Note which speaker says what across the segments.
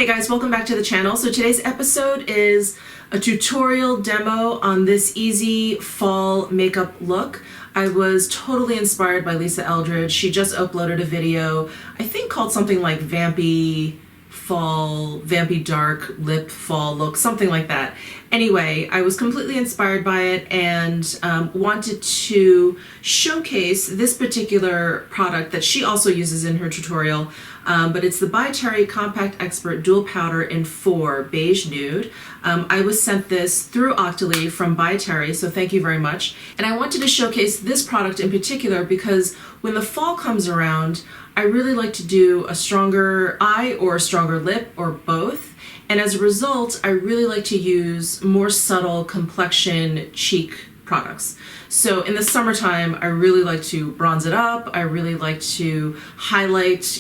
Speaker 1: Hey guys, welcome back to the channel. So today's episode is a tutorial demo on this easy fall makeup look. I was totally inspired by Lisa Eldridge. She just uploaded a video, I think called something like Vampy Fall, Vampy Dark Lip Fall Look, something like that. Anyway, I was completely inspired by it and wanted to showcase this particular product that she also uses in her tutorial, but it's the By Terry Compact Expert Dual Powder in 4 Beige Nude. I was sent this through Octoly from By Terry, so thank you very much. And I wanted to showcase this product in particular because when the fall comes around, I really like to do a stronger eye or a stronger lip or both. And as a result, I really like to use more subtle complexion cheek products. So in the summertime, I really like to bronze it up. I really like to highlight,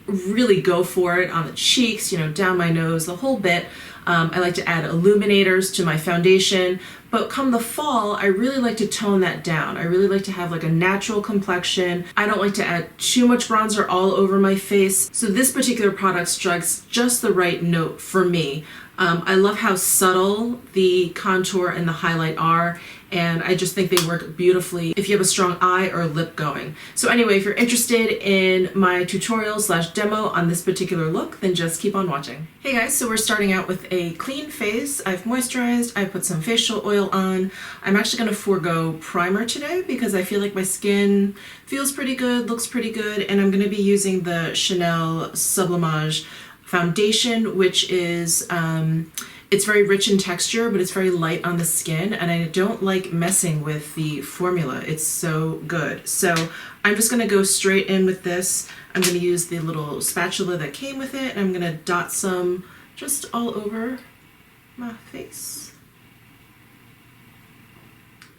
Speaker 1: really go for it on the cheeks, down my nose, the whole bit. I like to add illuminators to my foundation, but come the fall, I really like to tone that down. I really like to have like a natural complexion. I don't like to add too much bronzer all over my face. So this particular product strikes just the right note for me. I love how subtle the contour and the highlight are, and I just think they work beautifully if you have a strong eye or lip going. So anyway, if you're interested in my tutorial / demo on this particular look, then just keep on watching. Hey guys, so we're starting out with a clean face. I've moisturized, I put some facial oil on. I'm actually gonna forego primer today because I feel like my skin feels pretty good, looks pretty good, and I'm gonna be using the Chanel Sublimage foundation, which is, it's very rich in texture, but it's very light on the skin, and I don't like messing with the formula. It's so good. So I'm just gonna go straight in with this. I'm gonna use the little spatula that came with it, and I'm gonna dot some just all over my face.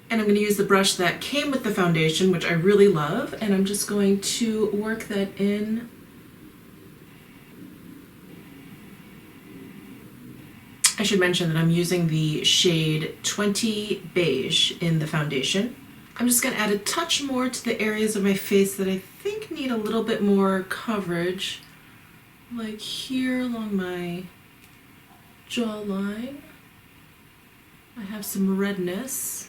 Speaker 1: And I'm gonna use the brush that came with the foundation, which I really love, and I'm just going to work that in. I should mention that I'm using the shade 20 Beige in the foundation. I'm just going to add a touch more to the areas of my face that I think need a little bit more coverage, like here along my jawline. I have some redness.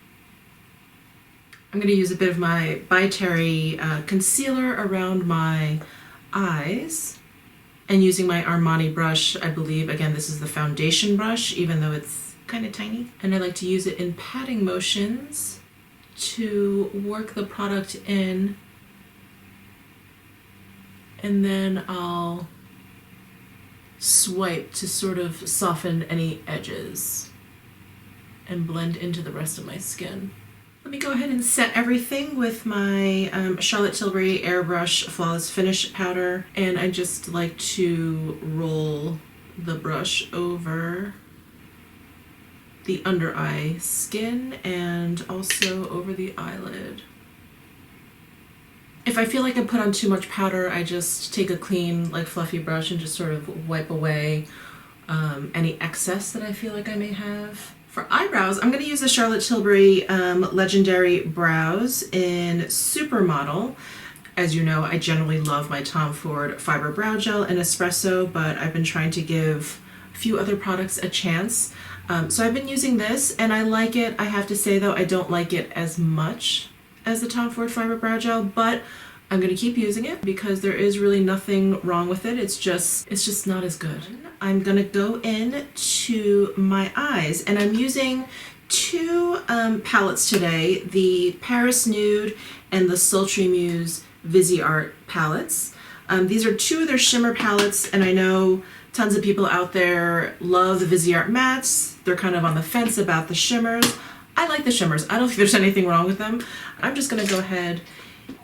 Speaker 1: I'm going to use a bit of my By Terry concealer around my eyes. And using my Armani brush, I believe, again, this is the foundation brush, even though it's kind of tiny. And I like to use it in patting motions to work the product in. And then I'll swipe to sort of soften any edges and blend into the rest of my skin. Let me go ahead and set everything with my Charlotte Tilbury Airbrush Flawless Finish powder, and I just like to roll the brush over the under eye skin and also over the eyelid. If I feel like I put on too much powder, I just take a clean, like fluffy brush and just sort of wipe away any excess that I feel like I may have. For eyebrows, I'm going to use the Charlotte Tilbury Legendary Brows in Supermodel. As you know, I generally love my Tom Ford Fiber Brow Gel in Espresso, but I've been trying to give a few other products a chance. So I've been using this, and I like it. I have to say, though, I don't like it as much as the Tom Ford Fiber Brow Gel, but I'm going to keep using it because there is really nothing wrong with it. It's just not as good. I'm going to go in to my eyes, and I'm using two palettes today, the Paris Nude and the Sultry Muse Viseart palettes. These are two of their shimmer palettes, and I know tons of people out there love the Viseart mattes. They're kind of on the fence about the shimmers. I like the shimmers. I don't think there's anything wrong with them. I'm just going to go ahead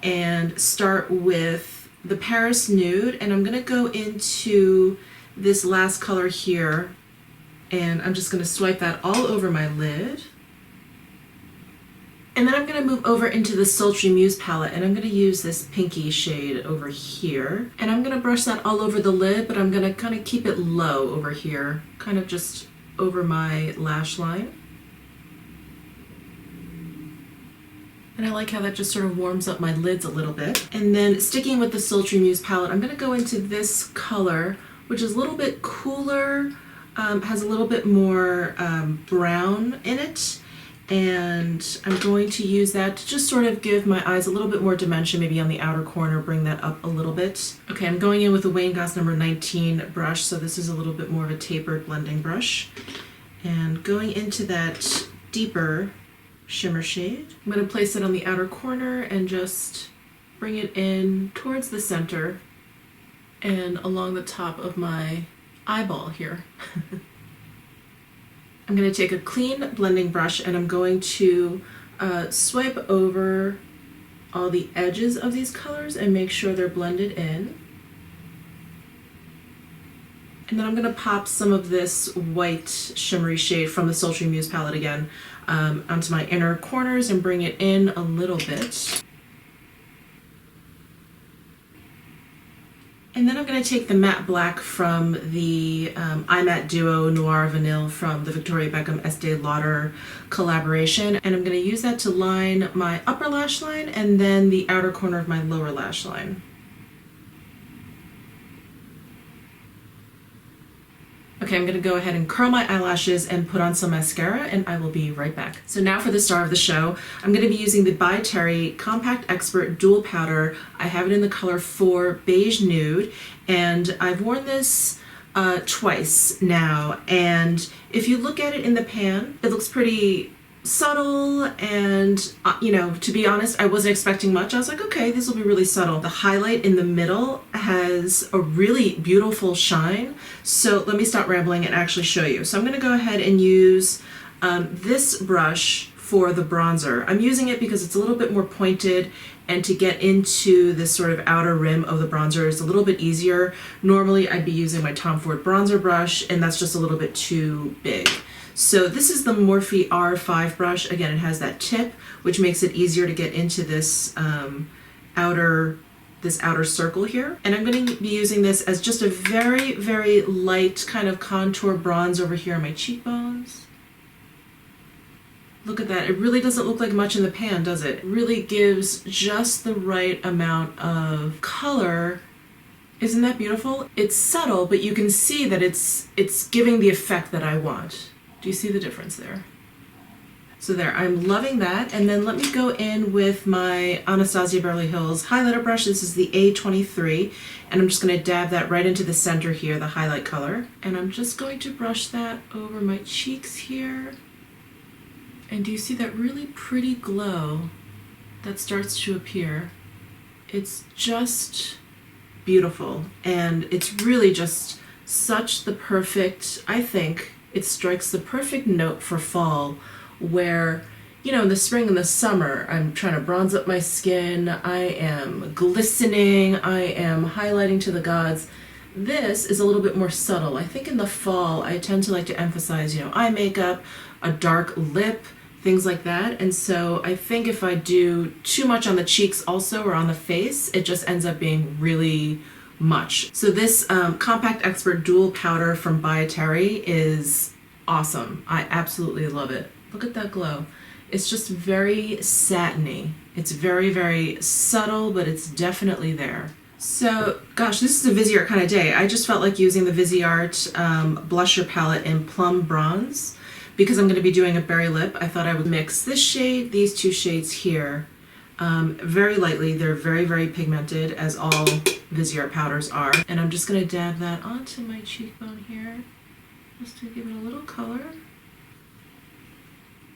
Speaker 1: and start with the Paris Nude, and I'm going to go into this last color here, and I'm just going to swipe that all over my lid. And then I'm going to move over into the Sultry Muse palette, and I'm going to use this pinky shade over here, and I'm going to brush that all over the lid, but I'm going to kind of keep it low over here, kind of just over my lash line. And I like how that just sort of warms up my lids a little bit. And then sticking with the Sultry Muse palette, I'm going to go into this color which is a little bit cooler, has a little bit more brown in it. And I'm going to use that to just sort of give my eyes a little bit more dimension, maybe on the outer corner, bring that up a little bit. Okay, I'm going in with the Wang number 19 brush, so this is a little bit more of a tapered blending brush. And going into that deeper shimmer shade, I'm going to place it on the outer corner and just bring it in towards the center and along the top of my eyeball here. I'm going to take a clean blending brush and I'm going to swipe over all the edges of these colors and make sure they're blended in. And then I'm going to pop some of this white shimmery shade from the Sultry Muse palette again onto my inner corners and bring it in a little bit. And then I'm going to take the matte black from the iMatte Duo Noir Vanille from the Victoria Beckham Estee Lauder collaboration, and I'm going to use that to line my upper lash line and then the outer corner of my lower lash line. Okay, I'm going to go ahead and curl my eyelashes and put on some mascara, and I will be right back. So now for the star of the show, I'm going to be using the By Terry Compact Expert Dual Powder. I have it in the color 4 Beige Nude, and I've worn this twice now, and if you look at it in the pan, it looks pretty subtle, and you know, to be honest, I wasn't expecting much. I was like, okay, this will be really subtle. The highlight in the middle has a really beautiful shine, so let me stop rambling and actually show you. So I'm going to go ahead and use this brush for the bronzer. I'm using it because it's a little bit more pointed, and to get into this sort of outer rim of the bronzer is a little bit easier. Normally I'd be using my Tom Ford bronzer brush, and that's just a little bit too big. So this is the Morphe R5 brush. Again, it has that tip, which makes it easier to get into this outer circle here. And I'm going to be using this as just a very, very light kind of contour bronze over here on my cheekbones. Look at that. It really doesn't look like much in the pan, does it? It really gives just the right amount of color. Isn't that beautiful? It's subtle, but you can see that it's giving the effect that I want. Do you see the difference there? So there, I'm loving that. And then let me go in with my Anastasia Beverly Hills highlighter brush. This is the A23, and I'm just going to dab that right into the center here, the highlight color. And I'm just going to brush that over my cheeks here. And do you see that really pretty glow that starts to appear? It's just beautiful, and it's really just such the perfect, I think, it strikes the perfect note for fall, where, you know, in the spring and the summer, I'm trying to bronze up my skin, I am glistening, I am highlighting to the gods. This is a little bit more subtle. I think in the fall, I tend to like to emphasize, you know, eye makeup, a dark lip, things like that. And so I think if I do too much on the cheeks also or on the face, it just ends up being really much. So this Compact Expert Dual Powder from By Terry is awesome. I absolutely love it. Look at that glow. It's just very satiny. It's very, very subtle, but it's definitely there. So, gosh, this is a Viseart kind of day. I just felt like using the Viseart blusher palette in Plum Bronze. Because I'm going to be doing a berry lip, I thought I would mix this shade, these two shades here, very lightly. They're very, very pigmented, as all Viseart powders are. And I'm just going to dab that onto my cheekbone here, just to give it a little color.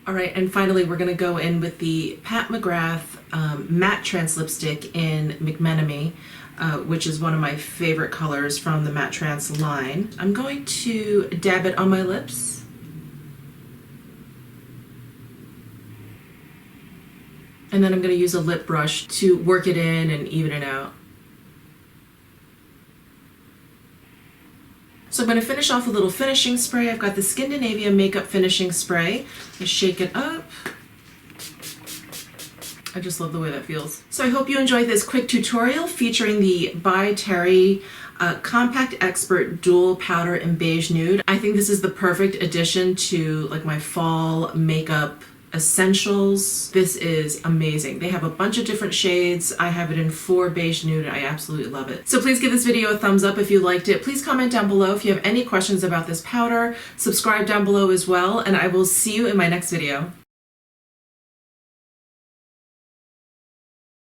Speaker 1: All right, and finally we're going to go in with the Pat McGrath Matte Trance Lipstick in McMenemy, which is one of my favorite colors from the Matte Trance line. I'm going to dab it on my lips. And then I'm going to use a lip brush to work it in and even it out. So I'm going to finish off with a little finishing spray. I've got the Skindinavia Makeup Finishing Spray. I shake it up. I just love the way that feels. So I hope you enjoyed this quick tutorial featuring the By Terry Compact Expert Dual Powder in Beige Nude. I think this is the perfect addition to like my fall makeup Essentials. This is amazing. They have a bunch of different shades. I have it in 4 beige nude. I absolutely love it. So please give this video a thumbs up if you liked it. Please comment down below if you have any questions about this powder. Subscribe down below as well, and I will see you in my next video.